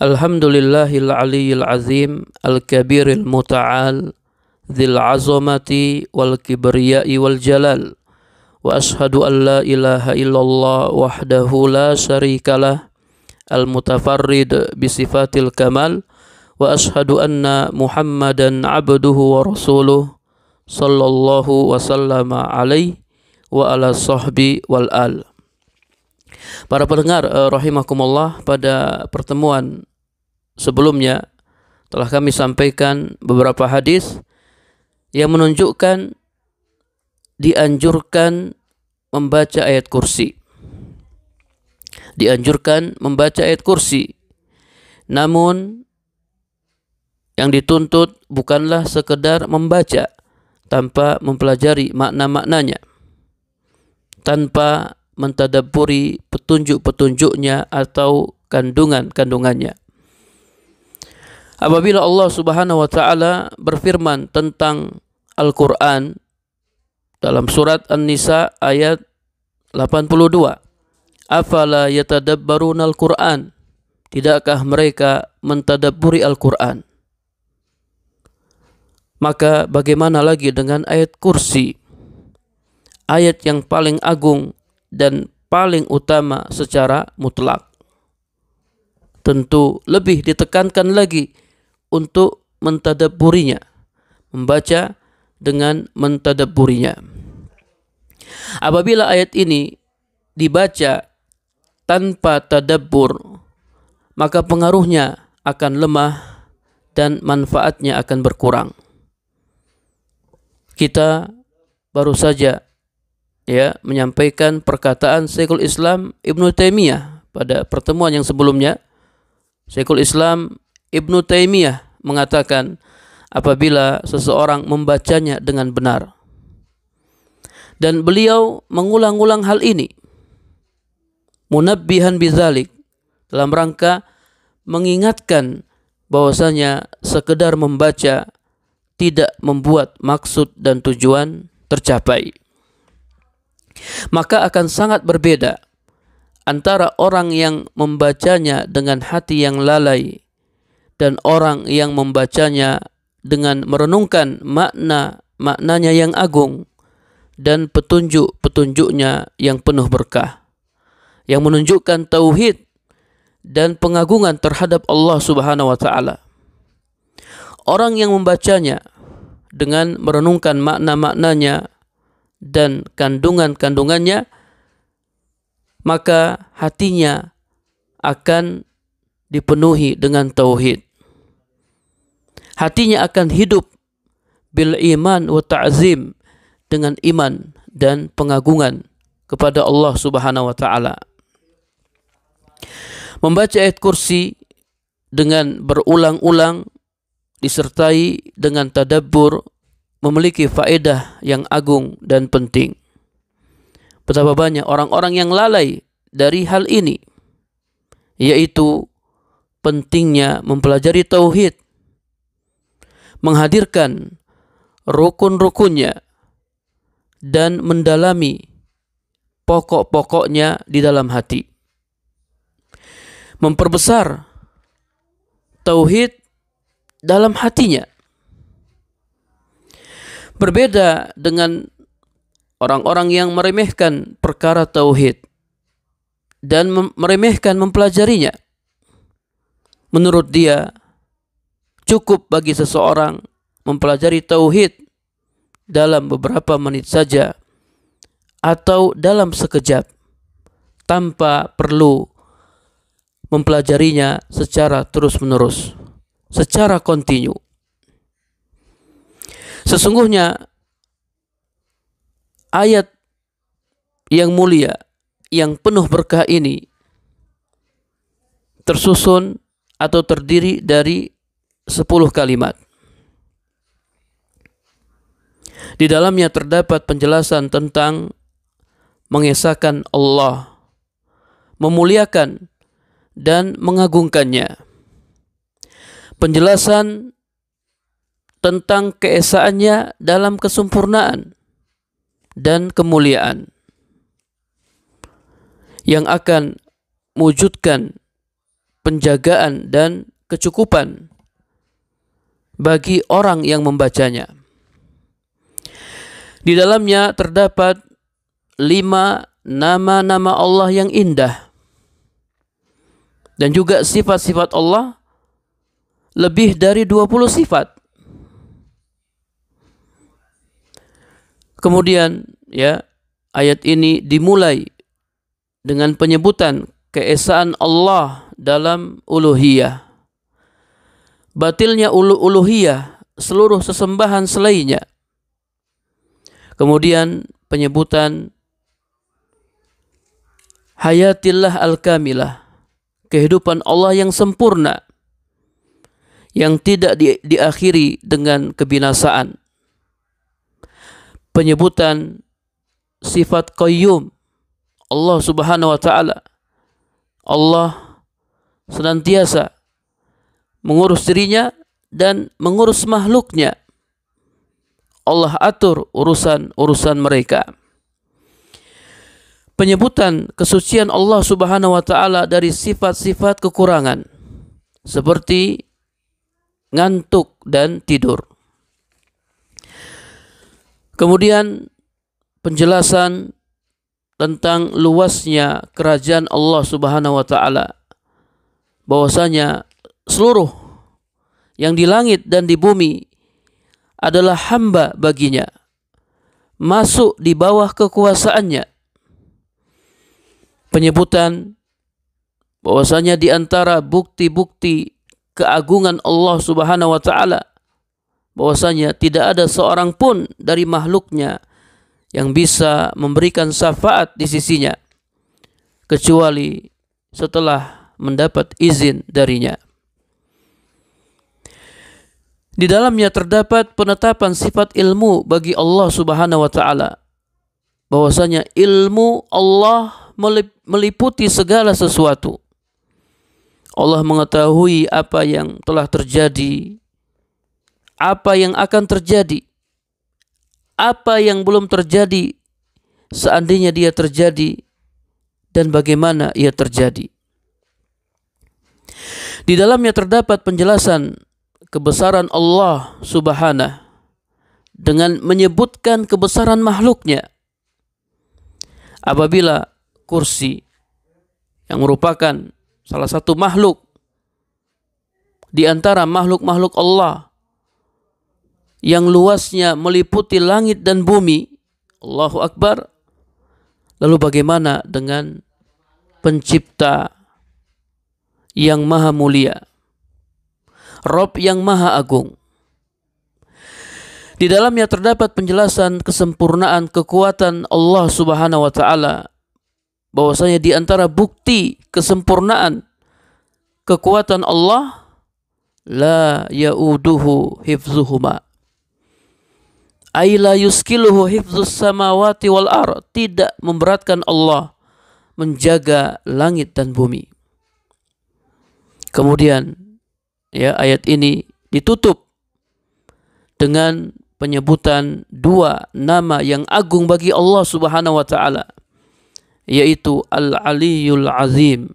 Alhamdulillahil aliyyil azim al-kabiril muta'al dzil azamati wal kibriyai wal jalal wa ashhadu an la ilaha illallah wahdahu la syarikalah al-mutafarrid bisifatil kamal wa ashhadu anna Muhammadan abduhu wa rasuluh sallallahu wa sallama alaihi wa ala sahbi wal al. Para pendengar rahimakumullah, pada pertemuan sebelumnya telah kami sampaikan beberapa hadis yang menunjukkan dianjurkan membaca ayat kursi. Dianjurkan membaca ayat kursi. Namun yang dituntut bukanlah sekedar membaca tanpa mempelajari makna-maknanya, tanpa mentadabburi petunjuk-petunjuknya atau kandungan-kandungannya. Apabila Allah Subhanahu wa taala berfirman tentang Al-Qur'an dalam surat An-Nisa ayat 82, afala yatadabbaruna al-Qur'an, tidakkah mereka mentadabburi Al-Qur'an? Maka bagaimana lagi dengan ayat kursi, ayat yang paling agung dan paling utama secara mutlak? Tentu lebih ditekankan lagi untuk mentadabburinya, membaca dengan mentadabburinya. Apabila ayat ini dibaca tanpa tadabbur, maka pengaruhnya akan lemah dan manfaatnya akan berkurang. Kita baru saja menyampaikan perkataan Syekhul Islam Ibnu Taimiyah pada pertemuan yang sebelumnya. Syekhul Islam Ibnu Taimiyah mengatakan apabila seseorang membacanya dengan benar, dan beliau mengulang-ulang hal ini, munabbihan bidzalik, dalam rangka mengingatkan bahwasanya sekedar membaca tidak membuat maksud dan tujuan tercapai. Maka akan sangat berbeda antara orang yang membacanya dengan hati yang lalai dan orang yang membacanya dengan merenungkan maknanya yang agung dan petunjuk-petunjuknya yang penuh berkah, yang menunjukkan tauhid dan pengagungan terhadap Allah Subhanahu wa taala. Orang yang membacanya dengan merenungkan makna-maknanya dan kandungan-kandungannya, maka hatinya akan dipenuhi dengan tauhid. Hatinya akan hidup bil iman wa ta'zim, dengan iman dan pengagungan kepada Allah Subhanahu wa taala. Membaca ayat kursi dengan berulang-ulang disertai dengan tadabbur memiliki faedah yang agung dan penting. Betapa banyak orang-orang yang lalai dari hal ini, yaitu pentingnya mempelajari tauhid, menghadirkan rukun-rukunnya, dan mendalami pokok-pokoknya di dalam hati. Memperbesar tauhid dalam hatinya. Berbeda dengan orang-orang yang meremehkan perkara tauhid dan meremehkan mempelajarinya. Menurut dia, cukup bagi seseorang mempelajari tauhid dalam beberapa menit saja atau dalam sekejap, tanpa perlu mempelajarinya secara terus-menerus, secara kontinu. Sesungguhnya ayat yang mulia, yang penuh berkah ini tersusun atau terdiri dari 10 kalimat. Di dalamnya terdapat penjelasan tentang mengesahkan Allah, memuliakan dan mengagungkannya. Penjelasan tentang keesaannya dalam kesempurnaan dan kemuliaan yang akan mewujudkan penjagaan dan kecukupan bagi orang yang membacanya. Di dalamnya terdapat 5 nama-nama Allah yang indah dan juga sifat-sifat Allah lebih dari 20 sifat. Kemudian ya, ayat ini dimulai dengan penyebutan keesaan Allah dalam uluhiyah. Batilnya uluhiyah, seluruh sesembahan selainnya. Kemudian penyebutan hayatillah al-kamilah, kehidupan Allah yang sempurna, yang tidak diakhiri dengan kebinasaan. Penyebutan sifat qayyum Allah subhanahu wa ta'ala. Allah senantiasa mengurus dirinya dan mengurus makhluknya. Allah atur urusan-urusan mereka. Penyebutan kesucian Allah subhanahu wa ta'ala dari sifat-sifat kekurangan seperti ngantuk dan tidur. Kemudian penjelasan tentang luasnya kerajaan Allah subhanahu wa ta'ala, bahwasanya seluruh yang di langit dan di bumi adalah hamba baginya, masuk di bawah kekuasaannya. Penyebutan bahwasanya di antara bukti-bukti keagungan Allah subhanahu wa ta'ala, bahwasanya tidak ada seorang pun dari makhluknya yang bisa memberikan syafaat di sisinya kecuali setelah mendapat izin darinya. Di dalamnya terdapat penetapan sifat ilmu bagi Allah subhanahu wa ta'ala, bahwasanya ilmu Allah meliputi segala sesuatu. Allah mengetahui apa yang telah terjadi, apa yang akan terjadi, apa yang belum terjadi seandainya dia terjadi, dan bagaimana ia terjadi. Di dalamnya terdapat penjelasan kebesaran Allah subhanahu dengan menyebutkan kebesaran makhluknya. Apabila kursi yang merupakan salah satu makhluk di antara makhluk-makhluk Allah yang luasnya meliputi langit dan bumi, Allahu Akbar, lalu bagaimana dengan pencipta yang maha mulia, Rabb yang maha agung. Di dalamnya terdapat penjelasan kesempurnaan kekuatan Allah subhanahu wa ta'ala, bahwasanya di antara bukti kesempurnaan kekuatan Allah, la ya'uduhu hifzuhuma, ay la yuskiluhu hifzus samawati wal ard, tidak memberatkan Allah menjaga langit dan bumi. Kemudian ya, ayat ini ditutup dengan penyebutan 2 nama yang agung bagi Allah subhanahu wa ta'ala, yaitu Al-Aliyyul Azim.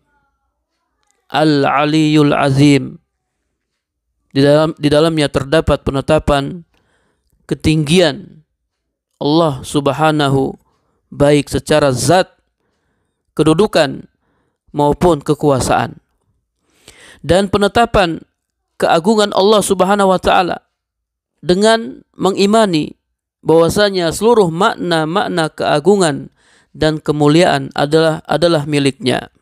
Al-Aliyyul Azim. Di dalamnya terdapat penetapan ketinggian Allah subhanahu, baik secara zat, kedudukan, maupun kekuasaan. Dan penetapan keagungan Allah subhanahu wa ta'ala dengan mengimani bahwasanya seluruh makna-makna keagungan dan kemuliaan adalah miliknya.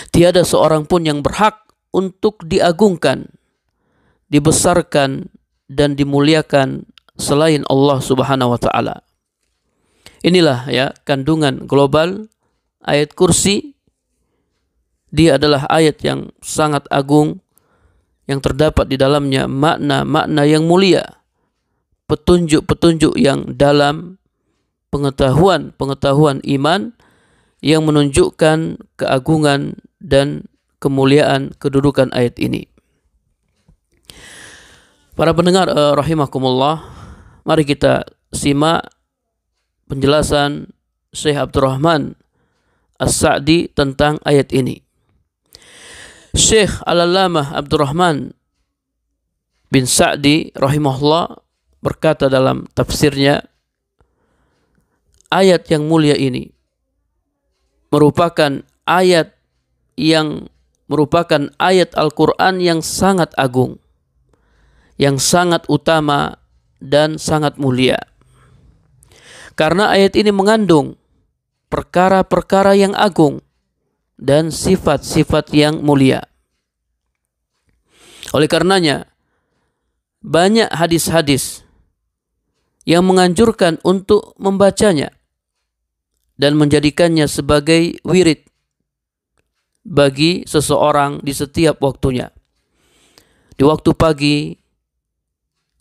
Tiada seorang pun yang berhak untuk diagungkan, dibesarkan, dan dimuliakan selain Allah subhanahu wa ta'ala. Inilah ya kandungan global ayat kursi. Dia adalah ayat yang sangat agung, yang terdapat di dalamnya makna-makna yang mulia, petunjuk-petunjuk yang dalam, pengetahuan iman yang menunjukkan keagungan dan kemuliaan kedudukan ayat ini. Para pendengar rahimakumullah, mari kita simak penjelasan Syekh Abdurrahman As-Sa'di tentang ayat ini. Syekh Al-Allamah Abdurrahman bin Sa'di rahimahullah berkata dalam tafsirnya, ayat yang mulia ini merupakan ayat Al-Quran yang sangat agung, yang sangat utama dan sangat mulia. Karena ayat ini mengandung perkara-perkara yang agung dan sifat-sifat yang mulia. Oleh karenanya, banyak hadis-hadis yang menganjurkan untuk membacanya dan menjadikannya sebagai wirid bagi seseorang di setiap waktunya. Di waktu pagi,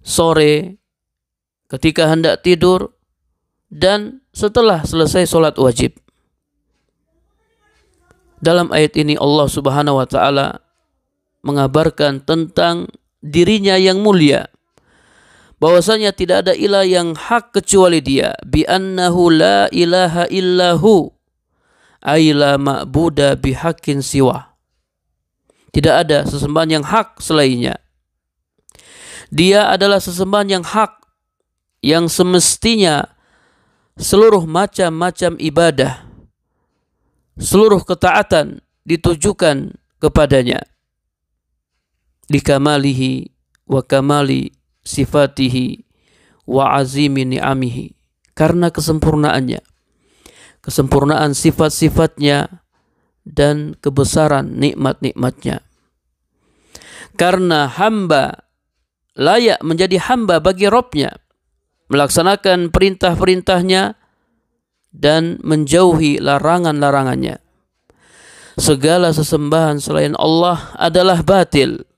sore, ketika hendak tidur, dan setelah selesai sholat wajib. Dalam ayat ini Allah Subhanahu wa ta'ala mengabarkan tentang dirinya yang mulia, bahwasanya tidak ada ilah yang hak kecuali Dia, bi annahu la ilaha illahu ay la ma'buda bihaqqin siwa. Tidak ada sesembahan yang hak selainnya. Dia adalah sesembahan yang hak, yang semestinya seluruh macam-macam ibadah, seluruh ketaatan ditujukan kepadanya. Likamalihi wa kamali sifatihi wa azimi ni'amihi. Karena kesempurnaannya, kesempurnaan sifat-sifatnya dan kebesaran nikmat-nikmatnya. Karena hamba layak menjadi hamba bagi Rabbnya, melaksanakan perintah-perintahnya dan menjauhi larangan-larangannya. Segala sesembahan selain Allah adalah batil,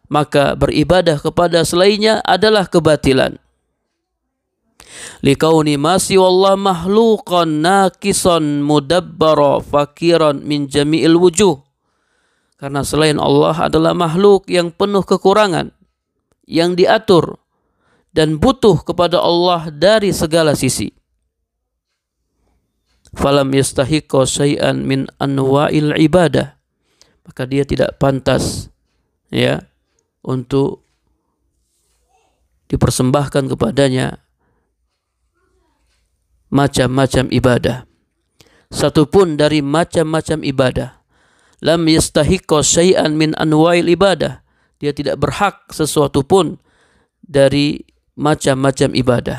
maka beribadah kepada selainnya adalah kebatilan. Likauni masi wallah mahluqan naqisan mudabbara fakiran min jami'il wujuh. Karena selain Allah adalah makhluk yang penuh kekurangan, yang diatur dan butuh kepada Allah dari segala sisi. Falam yastahiqqa syai'an min anwa'il ibadah. Maka dia tidak pantas untuk dipersembahkan kepadanya macam-macam ibadah. Satupun dari macam-macam ibadah. Lam yastahiqqa syai'an min anwa'il ibadah. Dia tidak berhak sesuatu pun dari macam-macam ibadah.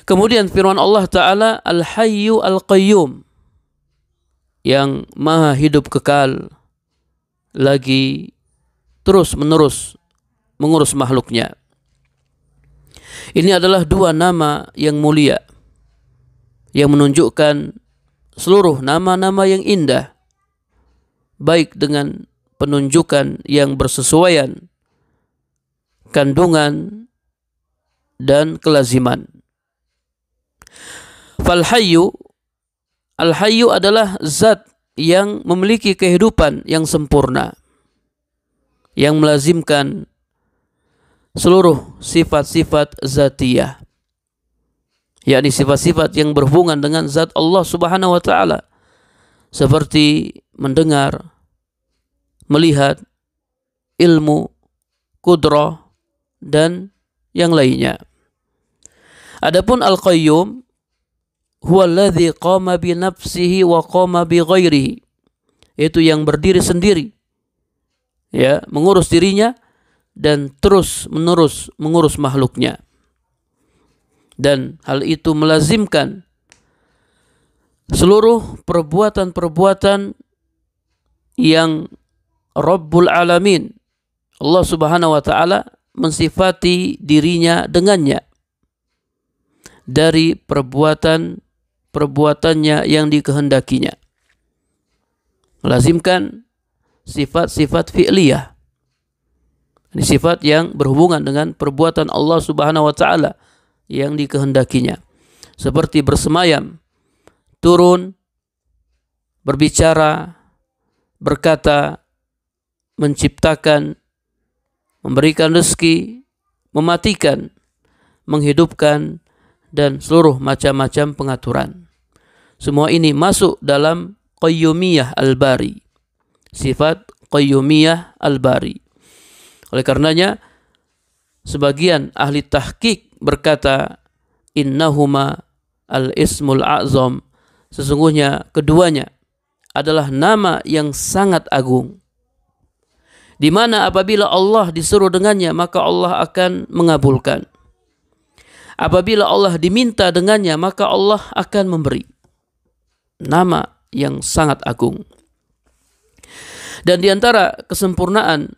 Kemudian firman Allah Ta'ala, Al-Hayyu Al-Qayyum, yang maha hidup kekal, lagi terus-menerus mengurus makhluknya. Ini adalah dua nama yang mulia, yang menunjukkan seluruh nama-nama yang indah, baik dengan penunjukan yang bersesuaian, kandungan, dan kelaziman. Fal-Hayyu, Al-Hayyu adalah zat yang memiliki kehidupan yang sempurna, yang melazimkan seluruh sifat-sifat zatiyah, yakni sifat-sifat yang berhubungan dengan zat Allah Subhanahu wa ta'ala, seperti mendengar, melihat, ilmu, kudrah, dan yang lainnya. Adapun Al-Qayyum huwa alladhi qama bi nafsihi wa qama bi ghairihi, yaitu yang berdiri sendiri, mengurus dirinya dan terus-menerus mengurus makhluknya. Dan hal itu melazimkan seluruh perbuatan-perbuatan yang Rabbul Alamin, Allah Subhanahu wa ta'ala, mensifati dirinya dengannya dari perbuatannya yang dikehendakinya. Melazimkan sifat-sifat fi'liyah, ini sifat yang berhubungan dengan perbuatan Allah Subhanahu wa ta'ala yang dikehendakinya, seperti bersemayam, turun, berbicara, berkata, menciptakan, memberikan rezeki, mematikan, menghidupkan, dan seluruh macam-macam pengaturan. Semua ini masuk dalam qayyumiyah al-bari. Sifat qayyumiyah al-bari. Oleh karenanya sebagian ahli tahqiq berkata innahuma al-ismul a'zam, sesungguhnya keduanya adalah nama yang sangat agung, di mana apabila Allah disuruh dengannya maka Allah akan mengabulkan. Apabila Allah diminta dengannya maka Allah akan memberi. Nama yang sangat agung. Dan di antara kesempurnaan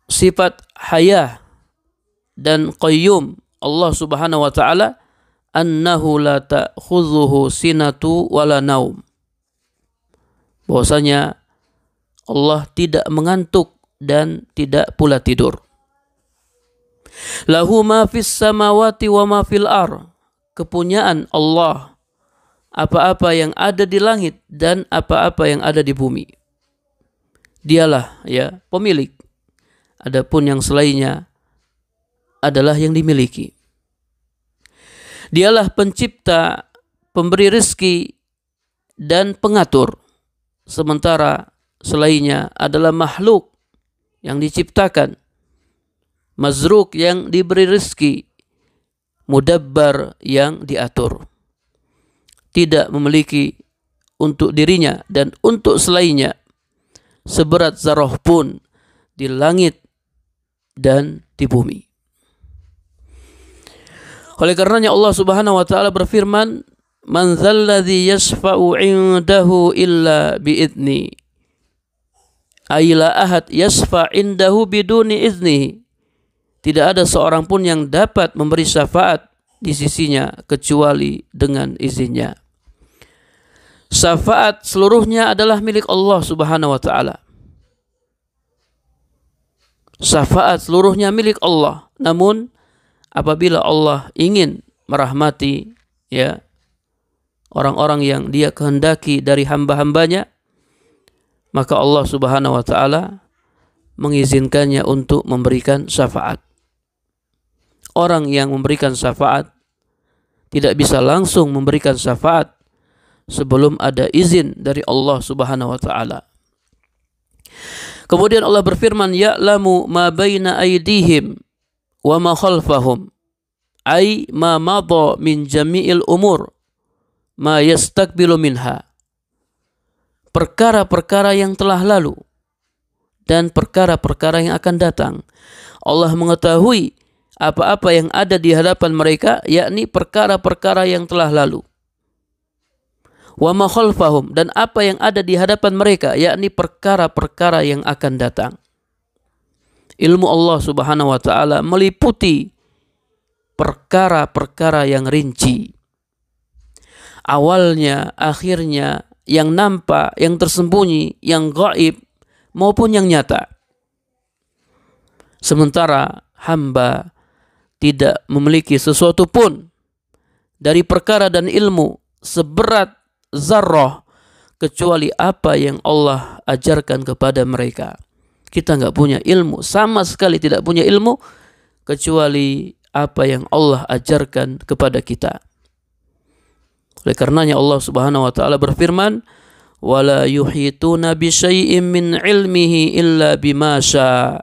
sifat haya dan qayyum Allah Subhanahu wa taala, annahu la ta'khudhuhu sinatu wala naum. Bahwasanya Allah tidak mengantuk dan tidak pula tidur. Lahu ma fis samawati wa ma fil ar. Kepunyaan Allah apa-apa yang ada di langit dan apa-apa yang ada di bumi. Dialah ya pemilik. Adapun yang selainnya adalah yang dimiliki. Dialah pencipta, pemberi rezeki dan pengatur. Sementara selainnya adalah makhluk yang diciptakan, mazruk yang diberi rezeki, mudabbar yang diatur. Tidak memiliki untuk dirinya dan untuk selainnya seberat zarah pun di langit dan di bumi. Oleh karenanya Allah Subhanahu wa taala berfirman, "Man dzalladzi yashfa'u 'indahu illa bi'idzni." Ay la ahad yashfa' 'indahu biduni idznihi. Tidak ada seorang pun yang dapat memberi syafaat di sisinya kecuali dengan izinnya. Syafaat seluruhnya adalah milik Allah Subhanahu wa taala. Syafaat seluruhnya milik Allah. Namun apabila Allah ingin merahmati ya orang-orang yang Dia kehendaki dari hamba-hambanya, maka Allah Subhanahu wa taala mengizinkannya untuk memberikan syafaat. Orang yang memberikan syafaat tidak bisa langsung memberikan syafaat sebelum ada izin dari Allah Subhanahu wa taala. Kemudian Allah berfirman, ya'lamu ma baina aydihim wa ma khalfahum, ay ma madha min jami'il umur ma yastakbilu minha. Perkara-perkara yang telah lalu dan perkara-perkara yang akan datang. Allah mengetahui apa-apa yang ada di hadapan mereka, yakni perkara-perkara yang telah lalu. Wa ma khalfahum, dan apa yang ada di hadapan mereka, yakni perkara-perkara yang akan datang. Ilmu Allah Subhanahu wa taala meliputi perkara-perkara yang rinci. Awalnya, akhirnya, yang nampak, yang tersembunyi, yang gaib maupun yang nyata. Sementara hamba tidak memiliki sesuatu pun dari perkara dan ilmu seberat zarrah kecuali apa yang Allah ajarkan kepada mereka. Kita nggak punya ilmu, sama sekali tidak punya ilmu kecuali apa yang Allah ajarkan kepada kita. Oleh karenanya Allah Subhanahu wa taala berfirman, "Wala yuhituna bi syai'in min ilmihi illa bima syaa."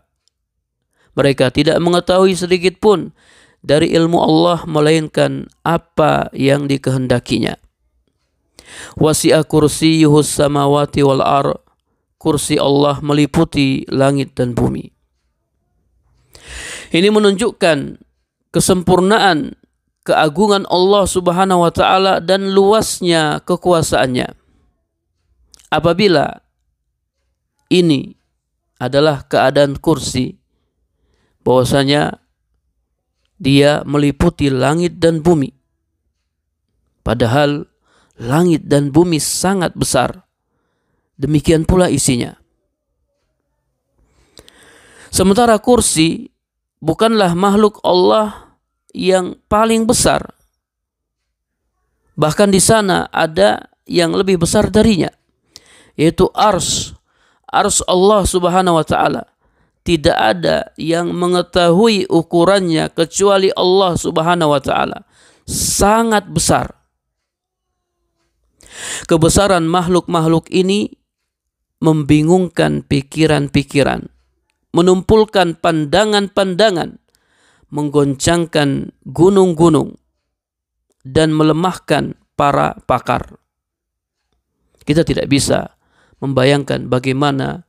Mereka tidak mengetahui sedikit pun dari ilmu Allah melainkan apa yang dikehendakinya. Wasi'a kursiyyuhus samawati wal ar. Kursi Allah meliputi langit dan bumi. Ini menunjukkan kesempurnaan keagungan Allah Subhanahu wa taala dan luasnya kekuasaannya. Apabila ini adalah keadaan kursi, bahwasanya Dia meliputi langit dan bumi. Padahal langit dan bumi sangat besar. Demikian pula isinya. Sementara kursi bukanlah makhluk Allah yang paling besar. Bahkan di sana ada yang lebih besar darinya, yaitu ars. Ars Allah Subhanahu wa taala. Tidak ada yang mengetahui ukurannya kecuali Allah Subhanahu wa taala. Sangat besar. Kebesaran makhluk-makhluk ini membingungkan pikiran-pikiran, menumpulkan pandangan-pandangan, menggoncangkan gunung-gunung, dan melemahkan para pakar. Kita tidak bisa membayangkan bagaimana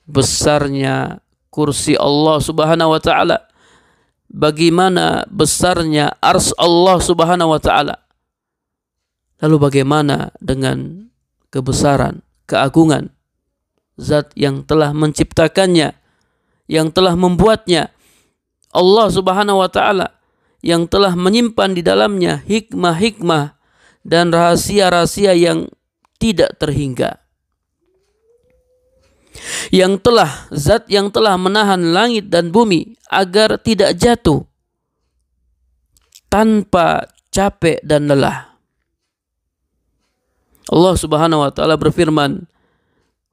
besarnya kursi Allah Subhanahu wa taala, bagaimana besarnya ars Allah Subhanahu wa taala. Lalu bagaimana dengan kebesaran, keagungan zat yang telah menciptakannya, yang telah membuatnya, Allah Subhanahu wa taala yang telah menyimpan di dalamnya hikmah-hikmah dan rahasia-rahasia yang tidak terhingga. Zat yang telah menahan langit dan bumi agar tidak jatuh tanpa capek dan lelah. Allah Subhanahu wa taala berfirman,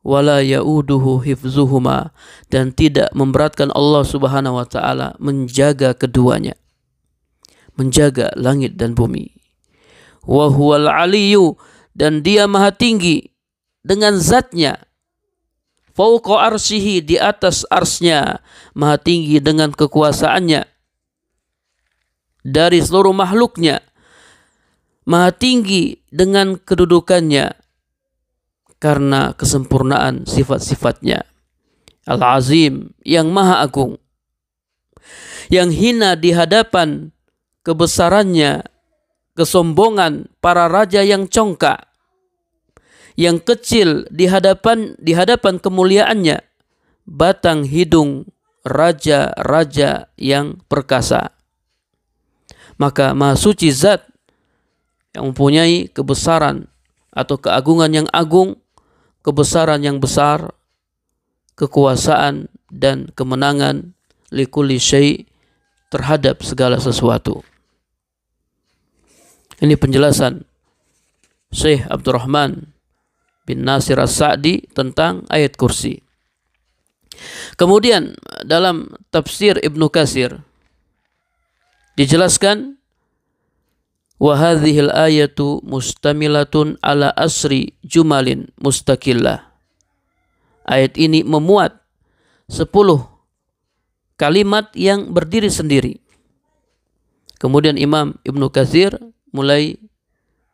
wala yauduhu hifzuhuma, dan tidak memberatkan Allah Subhanahu wa taala menjaga keduanya, menjaga langit dan bumi. Wa huwal aliyyu, dan dia maha tinggi dengan zatnya, fauqa arsyihi, di atas arsnya, maha tinggi dengan kekuasaannya dari seluruh makhluknya, maha tinggi dengan kedudukannya karena kesempurnaan sifat-sifatnya. Al-Azim, yang maha agung, yang hina di hadapan kebesarannya, kesombongan para raja yang congkak, yang kecil di hadapan kemuliaannya, batang hidung raja-raja yang perkasa. Maka maha suci zat yang mempunyai kebesaran atau keagungan yang agung, kebesaran yang besar, kekuasaan dan kemenangan likulli syai', terhadap segala sesuatu. Ini penjelasan Syekh Abdurrahman bin Nasir As-Sa'di tentang ayat kursi. Kemudian dalam tafsir Ibnu Katsir dijelaskan, wa hadhil ayatu mustamilatun ala asri jumalin mustaqillah. Ayat ini memuat 10 kalimat yang berdiri sendiri. Kemudian Imam Ibnu Katsir mulai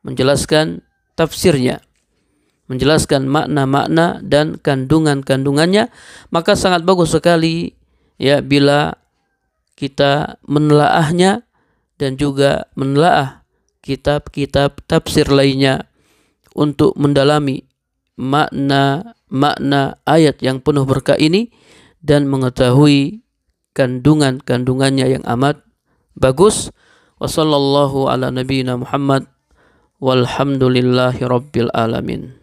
menjelaskan tafsirnya, menjelaskan makna-makna dan kandungan-kandungannya. Maka sangat bagus sekali ya bila kita menelaahnya dan juga menelaah kitab-kitab tafsir lainnya untuk mendalami makna ayat yang penuh berkah ini dan mengetahui kandungan-kandungannya yang amat bagus. Wa sallallahu ala nabiyyina Muhammad walhamdulillahi rabbil alamin.